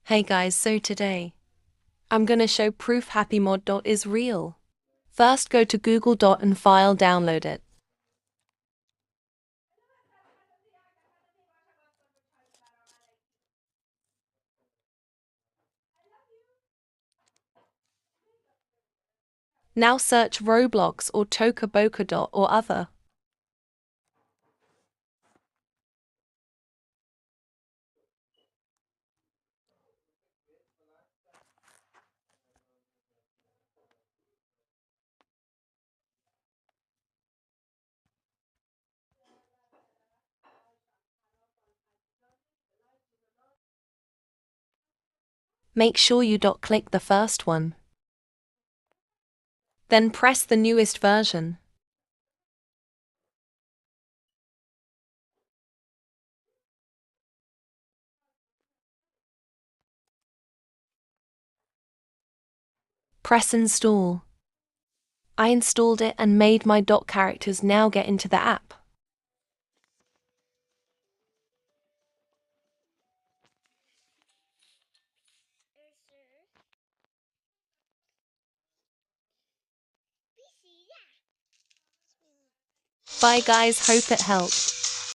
Hey guys, so today I'm gonna show proof HappyMod is real. First go to Google and file download it. Now search Roblox or Toca Boca or other. Make sure you click the first one. Then press the newest version. Press install. I installed it and made my characters now get into the app. Bye guys, hope it helped.